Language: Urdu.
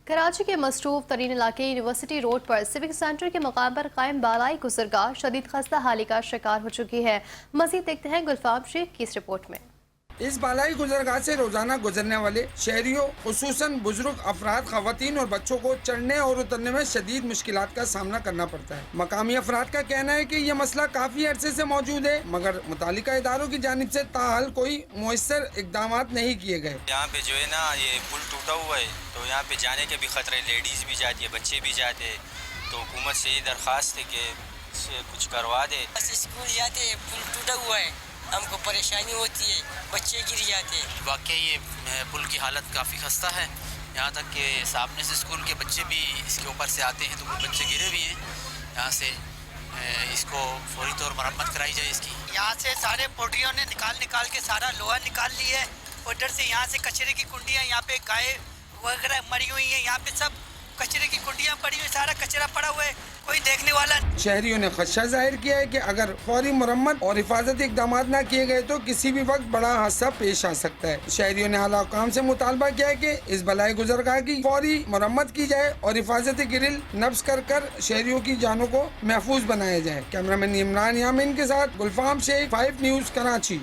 کراچی کے مصروف ترین علاقے یونیورسٹی روڈ پر سیوک سینٹر کے مقام پر قائم بالائی گزرگاہ شدید خستہ حالی کا شکار ہو چکی ہے۔ مزید دیکھتے ہیں گلفام شیخ کی اس رپورٹ میں۔ اس بالائی گزرگاہ سے روزانہ گزرنے والے شہریوں خصوصاً بزرگ افراد، خواتین اور بچوں کو چڑھنے اور اترنے میں شدید مشکلات کا سامنا کرنا پڑتا ہے۔ مقامی افراد کا کہنا ہے کہ یہ مسئلہ کافی عرصے سے موجود ہے، مگر متعلقہ اداروں کی جانب سے تاحال کوئی مؤثر اقدامات نہیں کیے گئے۔ یہاں پہ جو ہے نا یہ پل ٹوٹا ہوا ہے، تو یہاں پہ جانے کے بھی خطرے، لیڈیز بھی جاتی ہے، بچے بھی جاتے ہیں، تو حکومت سے یہ درخواست ہے کہ اس سے کچھ کروا دے۔ بس اسکول جاتے ہیں، پل ٹوٹا ہوا ہے، ہم کو پریشانی ہوتی ہے، بچے گر جاتے ہیں۔ واقعی یہ پل کی حالت کافی خستہ ہے، یہاں تک کہ سامنے سے اسکول کے بچے بھی اس کے اوپر سے آتے ہیں تو وہ بچے گرے بھی ہیں۔ یہاں سے اس کو فوری طور مرمت کرائی جائے اس کی۔ یہاں سے سارے پوٹریوں نے نکال کے سارا لوہا نکال لی ہے، ادھر سے یہاں سے کچرے کی کنڈیاں، یہاں پہ گائے وغیرہ مری ہوئی ہیں، یہاں پہ سب کچرے کی کنڈیاں پڑی ہوئی، سارا کچرا پڑا ہوا ہے، کوئی دیکھنے والا۔ شہریوں نے خدشہ ظاہر کیا ہے کہ اگر فوری مرمت اور حفاظتی اقدامات نہ کیے گئے تو کسی بھی وقت بڑا حادثہ پیش آ سکتا ہے۔ شہریوں نے اعلیٰ حکام سے مطالبہ کیا ہے کہ اس بالائی گزرگاہ کی فوری مرمت کی جائے اور حفاظتی گرل نصب کر شہریوں کی جانوں کو محفوظ بنایا جائے۔ کیمرہ مین عمران یامین کے ساتھ گلفام شیخ، 5 نیوز کراچی۔